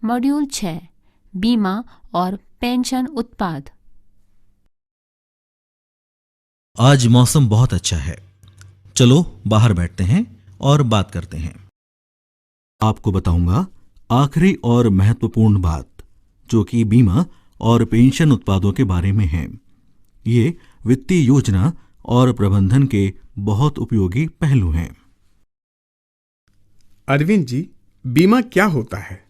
Module 6 बीमा और pension उत्पाद। आज मौसम बहुत अच्छा है। चलो बाहर बैठते हैं और बात करते हैं। आपको बताऊंगा आखिरी और महत्वपूर्ण बात, जो कि बीमा और पेंशन उत्पादों के बारे में है। ये वित्तीय योजना और प्रबंधन के बहुत उपयोगी पहलू हैं। अरविंद जी, बीमा क्या होता है?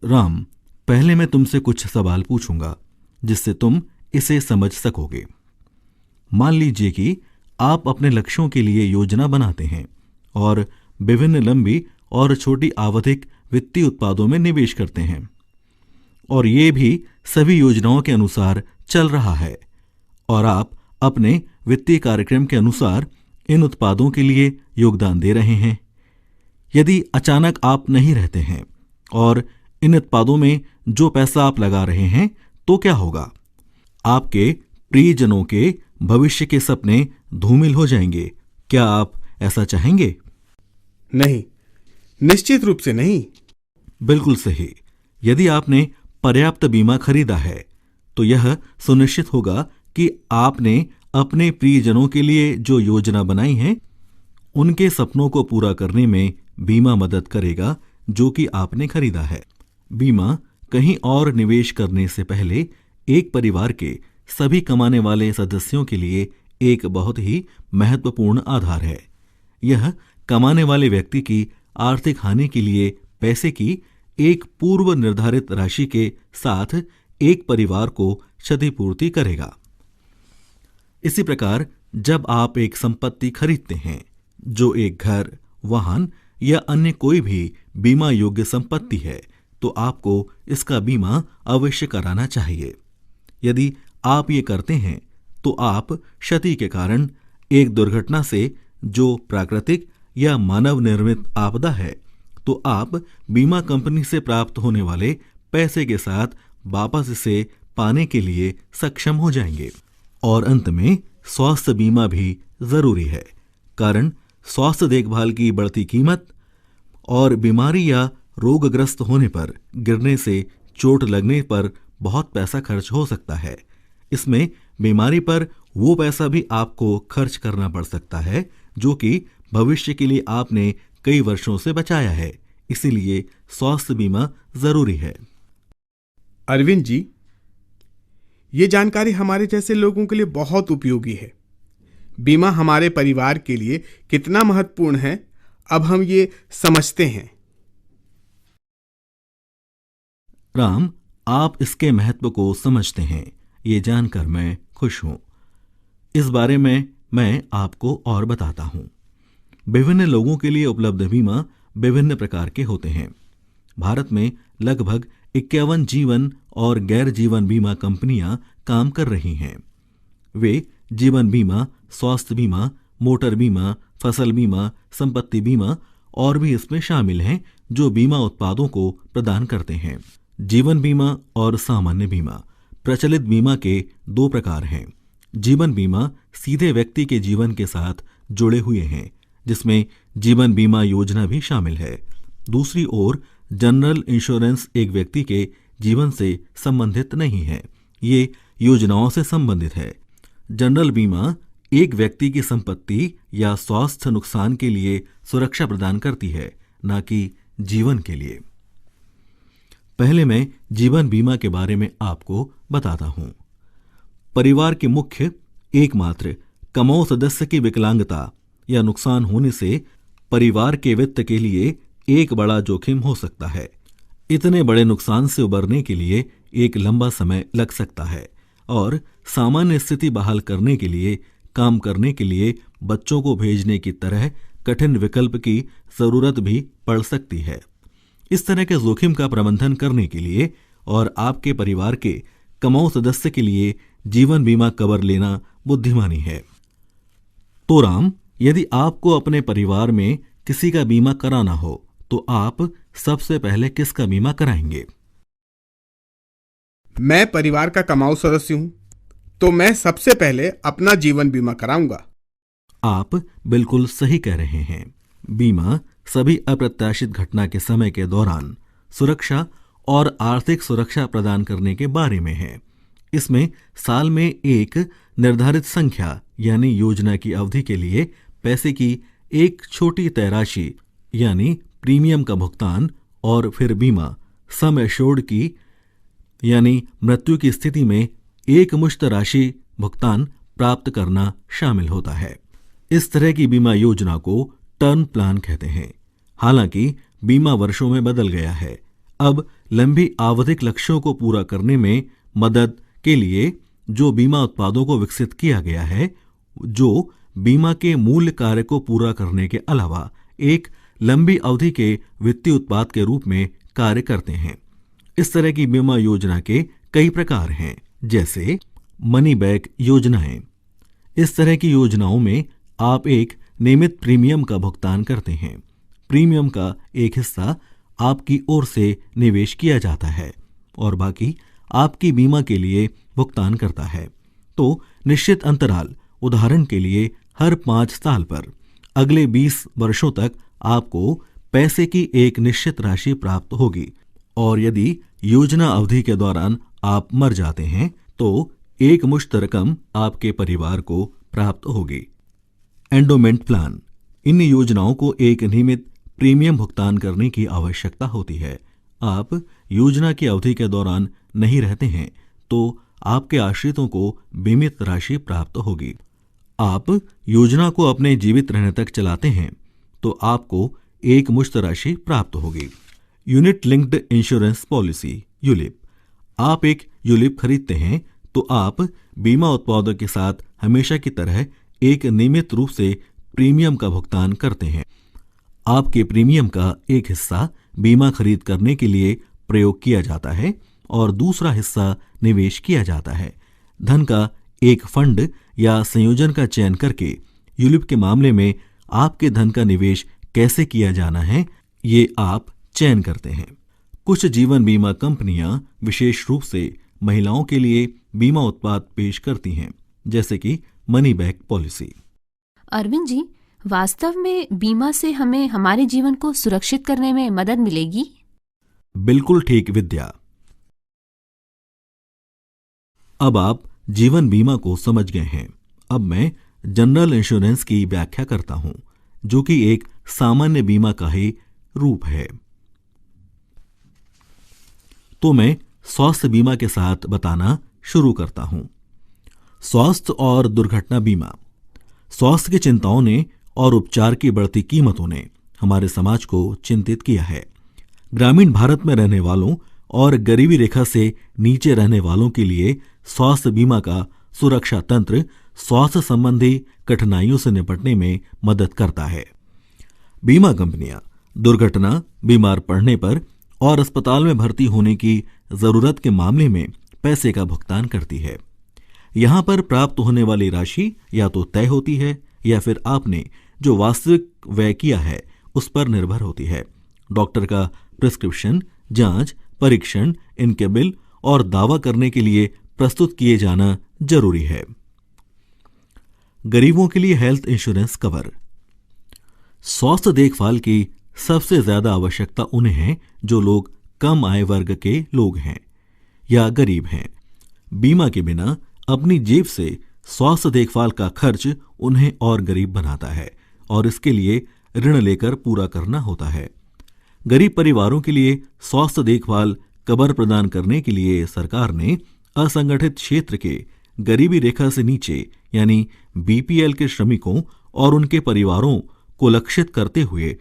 राम, पहले मैं तुमसे कुछ सवाल पूछूंगा जिससे तुम इसे समझ सकोगे। मान लीजिए कि आप अपने लक्ष्यों के लिए योजना बनाते हैं और विभिन्न लंबी और छोटी आवधिक वित्तीय उत्पादों में निवेश करते हैं, और ये भी सभी योजनाओं के अनुसार चल रहा है, और आप अपने वित्तीय कार्यक्रम के अनुसार इन उत्पादों के लिए योगदान दे रहे हैं। यदि अचानक आप नहीं रहते हैं और इन उत्पादों में जो पैसा आप लगा रहे हैं, तो क्या होगा? आपके प्रियजनों के भविष्य के सपने धूमिल हो जाएंगे। क्या आप ऐसा चाहेंगे? नहीं, निश्चित रूप से नहीं। बिल्कुल सही। यदि आपने पर्याप्त बीमा खरीदा है, तो यह सुनिश्चित होगा कि आपने अपने प्रियजनों के लिए जो योजना बनाई है, उनके सपनों को पूरा करने में बीमा मदद करेगा जो कि आपने खरीदा है। बीमा कहीं और निवेश करने से पहले एक परिवार के सभी कमाने वाले सदस्यों के लिए एक बहुत ही महत्वपूर्ण आधार है। यह कमाने वाले व्यक्ति की आर्थिक हानि के लिए पैसे की एक पूर्व निर्धारित राशि के साथ एक परिवार को क्षतिपूर्ति करेगा। इसी प्रकार जब आप एक संपत्ति खरीदते हैं, जो एक घर, वाहन या अन्य कोई भी बीमा योग्य संपत्ति है, तो आपको इसका बीमा अवश्य कराना चाहिए। यदि आप ये करते हैं, तो आप क्षति के कारण एक दुर्घटना से, जो प्राकृतिक या मानव निर्मित आपदा है, तो आप बीमा कंपनी से प्राप्त होने वाले पैसे के साथ वापस इसे पाने के लिए सक्षम हो जाएंगे। और अंत में स्वास्थ्य बीमा भी जरूरी है, कारण स्वास्थ्य देखभाल की बढ़ती कीमत और बीमारी या रोगग्रस्त होने पर, गिरने से, चोट लगने पर बहुत पैसा खर्च हो सकता है। इसमें बीमारी पर वो पैसा भी आपको खर्च करना पड़ सकता है जो कि भविष्य के लिए आपने कई वर्षों से बचाया है। इसीलिए स्वास्थ्य बीमा जरूरी है। अरविंद जी, ये जानकारी हमारे जैसे लोगों के लिए बहुत उपयोगी है। बीमा हमारे परिवार के लिए कितना महत्वपूर्ण है, अब हम ये समझते हैं। राम, आप इसके महत्व को समझते हैं, ये जानकर मैं खुश हूं। इस बारे में मैं आपको और बताता हूं। विभिन्न लोगों के लिए उपलब्ध बीमा विभिन्न प्रकार के होते हैं। भारत में लगभग 51 जीवन और गैर जीवन बीमा कंपनियां काम कर रही हैं। वे जीवन बीमा, स्वास्थ्य बीमा, मोटर बीमा, फसल बीमा, संपत्ति बीमा और भी इसमें शामिल हैं, जो बीमा उत्पादों को प्रदान करते हैं। जीवन बीमा और सामान्य बीमा। प्रचलित बीमा के दो प्रकार हैं। जीवन बीमा सीधे व्यक्ति के जीवन के साथ जुड़े हुए हैं, जिसमें जीवन बीमा योजना भी शामिल है। दूसरी ओर जनरल इंश्योरेंस एक व्यक्ति के जीवन से संबंधित नहीं है, ये योजनाओं से संबंधित है। जनरल बीमा एक व्यक्ति की संपत्ति या स्वास्थ्य नुकसान के लिए सुरक्षा प्रदान करती है, न कि जीवन के लिए। पहले मैं जीवन बीमा के बारे में आपको बताता हूं। परिवार के मुख्य एकमात्र कमाऊ सदस्य की विकलांगता या नुकसान होने से परिवार के वित्त के लिए एक बड़ा जोखिम हो सकता है। इतने बड़े नुकसान से उबरने के लिए एक लंबा समय लग सकता है, और सामान्य स्थिति बहाल करने के लिए, काम करने के लिए बच्चों को भेजने की तरह कठिन विकल्प की जरूरत भी पड़ सकती है। इस तरह के जोखिम का प्रबंधन करने के लिए और आपके परिवार के कमाऊ सदस्य के लिए जीवन बीमा कवर लेना बुद्धिमानी है। तो राम, यदि आपको अपने परिवार में किसी का बीमा कराना हो, तो आप सबसे पहले किसका बीमा कराएंगे? मैं परिवार का कमाऊ सदस्य हूं, तो मैं सबसे पहले अपना जीवन बीमा कराऊंगा। आप बिल्कुल सही कह रहे हैं। बीमा सभी अप्रत्याशित घटना के समय के दौरान सुरक्षा और आर्थिक सुरक्षा प्रदान करने के बारे में है। इसमें साल में एक निर्धारित संख्या यानी योजना की अवधि के लिए पैसे की एक छोटी तय राशि यानी प्रीमियम का भुगतान और फिर बीमा सम एश्योर्ड की यानी मृत्यु की स्थिति में एक मुश्त राशि भुगतान प्राप्त करना शामिल होता है। इस तरह की बीमा योजना को टर्म प्लान कहते हैं। हालांकि बीमा वर्षों में बदल गया है। अब लंबी आवधिक लक्ष्यों को पूरा करने में मदद के लिए जो बीमा उत्पादों को विकसित किया गया है, जो बीमा के मूल कार्य को पूरा करने के अलावा एक लंबी अवधि के वित्तीय उत्पाद के रूप में कार्य करते हैं। इस तरह की बीमा योजना के कई प्रकार हैं, जैसे मनी बैक योजनाएं। इस तरह की योजनाओं में आप एक नियमित प्रीमियम का भुगतान करते हैं। प्रीमियम का एक हिस्सा आपकी ओर से निवेश किया जाता है और बाकी आपकी बीमा के लिए भुगतान करता है। तो निश्चित अंतराल, उदाहरण के लिए हर 5 साल पर अगले 20 वर्षों तक आपको पैसे की एक निश्चित राशि प्राप्त होगी और यदि योजना अवधि के दौरान आप मर जाते हैं तो एक मुश्त रकम आपके परिवार को प्राप्त होगी। Endowment plan. इन योजनाओं को एक नियमित प्रीमियम भुगतान करने की आवश्यकता होती है। आप योजना की अवधि के दौरान नहीं रहते हैं तो आपके आश्रितों को बीमित राशि प्राप्त होगी। आप योजना को अपने जीवित रहने तक चलाते हैं तो आपको एक मुश्त राशि प्राप्त होगी। Unit linked insurance policy ULIP. आप एक यूलिप खरीदते हैं तो आप बीमा उत्पादों के साथ हमेशा की तरह एक नियमित रूप से प्रीमियम का भुगतान करते हैं। आपके प्रीमियम का एक हिस्सा बीमा खरीद करने के लिए प्रयोग किया जाता है और दूसरा हिस्सा निवेश किया जाता है। धन का एक फंड या संयोजन का चयन करके यूलिप के मामले में आपके धन का निवेश कैसे किया जाना है, ये आप चयन करते हैं। कुछ जीवन बीमा कंपनियां विशेष रूप से महिलाओं के लिए बीमा उत्पाद पेश करती हैं, जैसे कि money back policy. Arvind ji, वास्तव में बीमा से हमें हमारे जीवन को सुरक्षित करने में मदद मिलेगी? बिल्कुल ठीक विद्या। अब आप जीवन बीमा को समझ गए हैं। अब मैं जनरल इंश्योरेंस की व्याख्या करता हूं, जो कि एक सामान्य बीमा का ही रूप है। तो मैं स्वास्थ्य बीमा के साथ बताना शुरू करता हूं। स्वास्थ्य और दुर्घटना बीमा। स्वास्थ्य की चिंताओं ने और उपचार की बढ़ती कीमतों ने हमारे समाज को चिंतित किया है। ग्रामीण भारत में रहने वालों और गरीबी रेखा से नीचे रहने वालों के लिए स्वास्थ्य बीमा का सुरक्षा तंत्र स्वास्थ्य संबंधी कठिनाइयों से निपटने में मदद करता है। बीमा कंपनियां दुर्घटना, बीमार पड़ने पर और अस्पताल में भर्ती होने की जरूरत के मामले में पैसे का भुगतान करती है। यहां पर प्राप्त होने वाली राशि या तो तय होती है या फिर आपने जो वास्तविक व्यय किया है उस पर निर्भर होती है। डॉक्टर का प्रिस्क्रिप्शन, जांच, परीक्षण, इनके बिल और दावा करने के लिए प्रस्तुत किए जाना जरूरी है। गरीबों के लिए हेल्थ इंश्योरेंस कवर। स्वास्थ्य देखभाल की सबसे ज्यादा आवश्यकता उन्हें है जो लोग कम आय वर्ग के लोग हैं या गरीब हैं। बीमा के बिना अपनी जेब से स्वास्थ्य देखभाल का खर्च उन्हें और गरीब बनाता है और इसके लिए ऋण लेकर पूरा करना होता है। गरीब परिवारों के लिए स्वास्थ्य देखभाल कवर प्रदान करने के लिए सरकार ने असंगठित क्षेत्र के गरीबी रेखा से नीचे यानी बीपीएल के श्रमिकों और उनके परिवारों को लक्षित करते हुए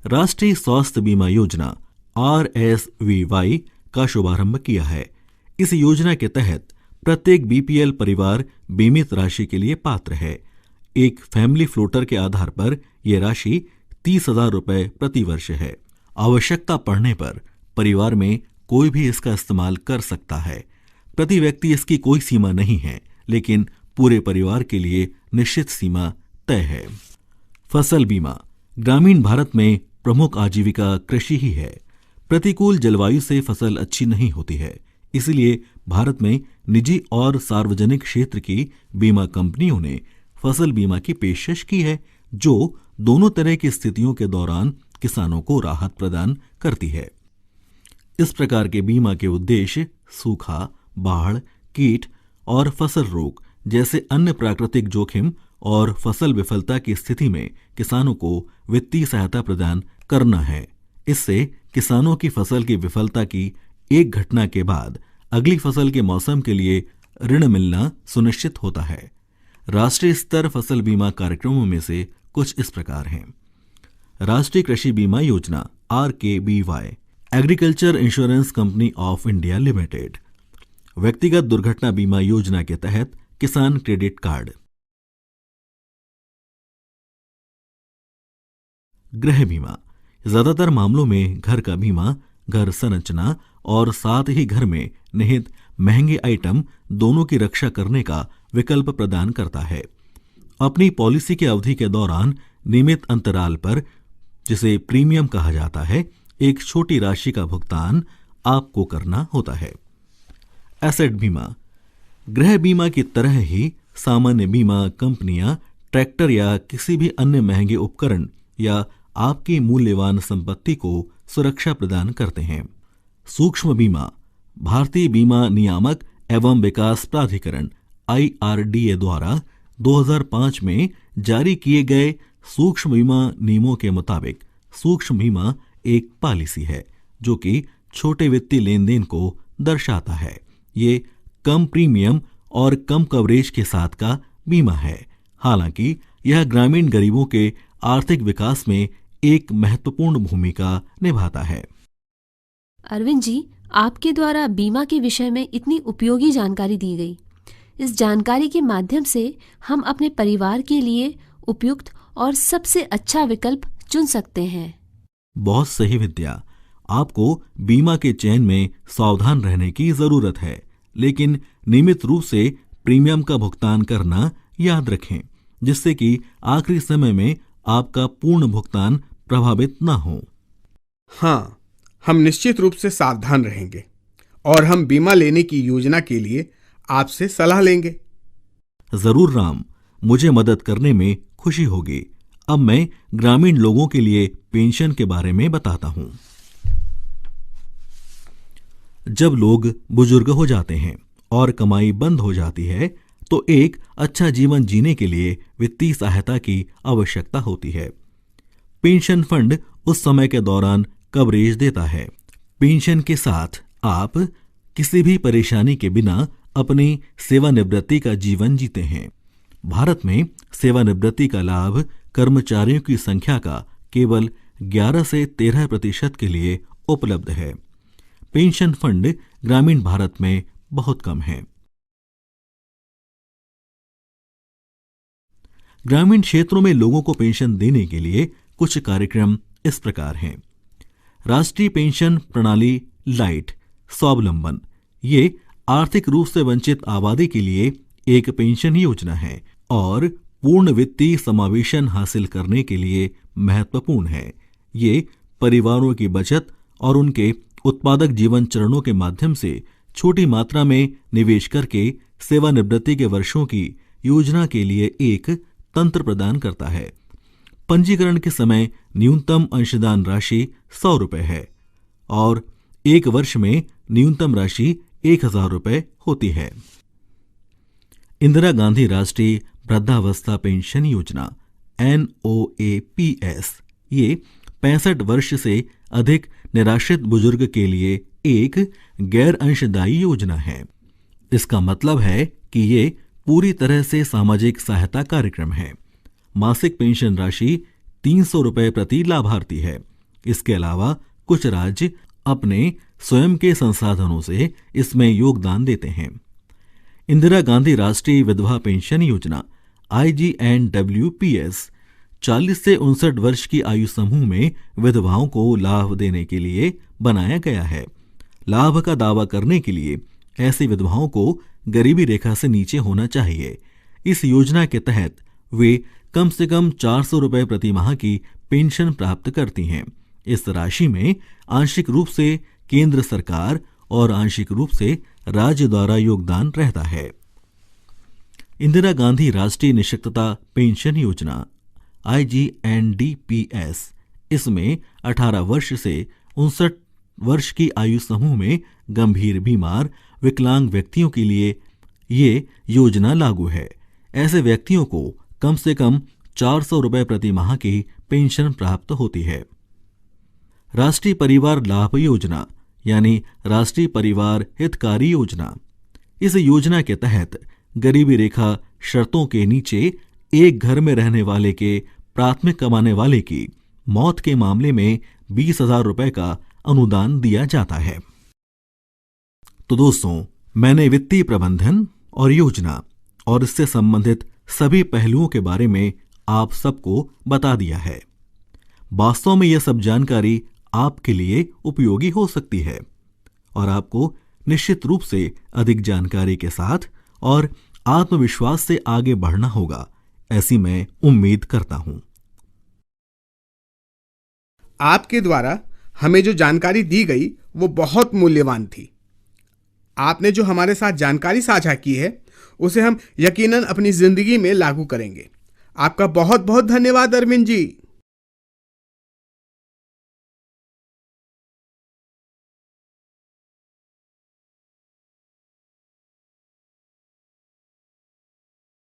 राष्ट्रीय स्वास्थ्य बीमा योजना RSVY का शुभारंभ किया है। इस योजना के तहत प्रत्येक बीपीएल परिवार बीमित राशि के लिए पात्र है। एक फैमिली फ्लोटर के आधार पर यह राशि 30,000 रुपये प्रति वर्ष है। आवश्यकता पड़ने पर परिवार में कोई भी इसका इस्तेमाल कर सकता है। प्रति व्यक्ति इसकी कोई सीमा नहीं है, लेकिन पूरे परिवार के लिए निश्चित सीमा तय है। फसल बीमा। ग्रामीण भारत में प्रमुख आजीविका कृषि ही है। प्रतिकूल जलवायु से फसल अच्छी नहीं होती है, इसलिए भारत में निजी और सार्वजनिक क्षेत्र की बीमा कंपनियों ने फसल बीमा की पेशकश की है, जो दोनों तरह की स्थितियों के दौरान किसानों को राहत प्रदान करती है। इस प्रकार के बीमा के उद्देश्य सूखा, बाढ़, कीट और फसल रोग जैसे अन्य प्राकृतिक जोखिम और फसल विफलता की स्थिति में किसानों को वित्तीय सहायता प्रदान करना है। इससे किसानों की फसल की विफलता की एक घटना के बाद अगली फसल के मौसम के लिए ऋण मिलना सुनिश्चित होता है। राष्ट्रीय स्तर फसल बीमा कार्यक्रमों में से कुछ इस प्रकार हैं। राष्ट्रीय कृषि बीमा योजना RKBY, agriculture insurance company of India limited. व्यक्तिगत दुर्घटना बीमा योजना के तहत किसान क्रेडिट कार्ड। गृह बीमा, ज्यादातर मामलों में घर का बीमा घर संरचना और साथ ही घर में निहित महंगे आइटम दोनों की रक्षा करने का विकल्प प्रदान करता है। अपनी पॉलिसी की अवधि के दौरान नियमित अंतराल पर, जिसे प्रीमियम कहा जाता है, एक छोटी राशि का भुगतान आपको करना होता है। एसेट बीमा, गृह बीमा की तरह ही सामान्य बीमा कंपनियां ट्रैक्टर या किसी भी अन्य महंगे उपकरण या आपकी मूल्यवान संपत्ति को सुरक्षा प्रदान करते हैं। सूक्ष्म बीमा, भारतीय बीमा नियामक एवं विकास प्राधिकरण IRDA द्वारा 2005 में जारी किए गए सूक्ष्म बीमा नियमों के मुताबिक सूक्ष्म बीमा एक पॉलिसी है जो कि छोटे वित्तीय लेन देन को दर्शाता है। ये कम प्रीमियम और कम कवरेज के साथ का बीमा है। हालांकि यह ग्रामीण गरीबों के आर्थिक विकास में एक महत्वपूर्ण भूमिका निभाता है। अरविंद जी, आपके द्वारा बीमा के विषय में इतनी उपयोगी जानकारी दी गई। इस जानकारी के माध्यम से हम अपने परिवार के लिए उपयुक्त और सबसे अच्छा विकल्प चुन सकते हैं। बहुत सही विद्या। आपको बीमा के चयन में सावधान रहने की जरूरत है, लेकिन नियमित रूप से प्रीमियम का भुगतान करना याद रखें, जिससे कि आखिरी समय में आपका पूर्ण भुगतान प्रभावित न हो। हाँ, हम निश्चित रूप से सावधान रहेंगे और हम बीमा लेने की योजना के लिए आपसे सलाह लेंगे। जरूर राम, मुझे मदद करने में खुशी होगी। अब मैं ग्रामीण लोगों के लिए पेंशन के बारे में बताता हूं। जब लोग बुजुर्ग हो जाते हैं और कमाई बंद हो जाती है तो एक अच्छा जीवन जीने के लिए वित्तीय सहायता की आवश्यकता होती है। पेंशन फंड उस समय के दौरान कवरेज देता है। पेंशन के साथ आप किसी भी परेशानी के बिना अपनी सेवानिवृत्ति का जीवन जीते हैं। भारत में सेवानिवृत्ति का लाभ कर्मचारियों की संख्या का केवल 11 से 13% के लिए उपलब्ध है। पेंशन फंड ग्रामीण भारत में बहुत कम है। ग्रामीण क्षेत्रों में लोगों को पेंशन देने के लिए कुछ कार्यक्रम इस प्रकार हैं। राष्ट्रीय पेंशन प्रणाली लाइट स्वावलंबन, ये आर्थिक रूप से वंचित आबादी के लिए एक पेंशन योजना है और पूर्ण वित्तीय समावेशन हासिल करने के लिए महत्वपूर्ण है। ये परिवारों की बचत और उनके उत्पादक जीवन चरणों के माध्यम से छोटी मात्रा में निवेश करके सेवानिवृत्ति के वर्षों की योजना के लिए एक तंत्र प्रदान करता है। पंजीकरण के समय न्यूनतम अंशदान राशि 100 रुपये है और एक वर्ष में न्यूनतम राशि 1000 रुपये होती है। इंदिरा गांधी राष्ट्रीय वृद्धावस्था पेंशन योजना NOAPS, ये 65 वर्ष से अधिक निराश्रित बुजुर्ग के लिए एक गैर अंशदायी योजना है। इसका मतलब है कि ये पूरी तरह से सामाजिक सहायता कार्यक्रम है। मासिक पेंशन राशि 300 रुपये प्रति लाभार्थी है। इसके अलावा कुछ राज्य अपने स्वयं के संसाधनों से इसमें योगदान देते हैं। इंदिरा गांधी राष्ट्रीय विधवा पेंशन योजना IGNWPS 40 से 59 वर्ष की आयु समूह में विधवाओं को लाभ देने के लिए बनाया गया है। लाभ का दावा करने के लिए ऐसी विधवाओं को गरीबी रेखा से नीचे होना चाहिए। इस योजना के तहत वे कम से कम 400 रुपये प्रति माह की पेंशन प्राप्त करती हैं। इस राशि में आंशिक रूप से केंद्र सरकार और आंशिक रूप से राज्य द्वारा योगदान रहता है। इंदिरा गांधी राष्ट्रीय निःशक्तता पेंशन योजना IGNDPS, इसमें 18 वर्ष से 59 वर्ष की आयु समूह में गंभीर बीमार विकलांग व्यक्तियों के लिए ये योजना लागू है। ऐसे व्यक्तियों को कम से कम 400 रुपए प्रति माह की पेंशन प्राप्त होती है। राष्ट्रीय परिवार लाभ योजना यानी राष्ट्रीय परिवार हितकारी योजना, इस योजना के तहत गरीबी रेखा शर्तों के नीचे एक घर में रहने वाले के प्राथमिक कमाने वाले की मौत के मामले में 20,000 रुपए का अनुदान दिया जाता है। तो दोस्तों, मैंने वित्तीय प्रबंधन और योजना और इससे संबंधित सभी पहलुओं के बारे में आप सबको बता दिया है। वास्तव में यह सब जानकारी आपके लिए उपयोगी हो सकती है और आपको निश्चित रूप से अधिक जानकारी के साथ और आत्मविश्वास से आगे बढ़ना होगा, ऐसी मैं उम्मीद करता हूं। आपके द्वारा हमें जो जानकारी दी गई वो बहुत मूल्यवान थी। आपने जो हमारे साथ जानकारी साझा की है उसे हम यकीनन अपनी जिंदगी में लागू करेंगे। आपका बहुत बहुत धन्यवाद अरविंद जी।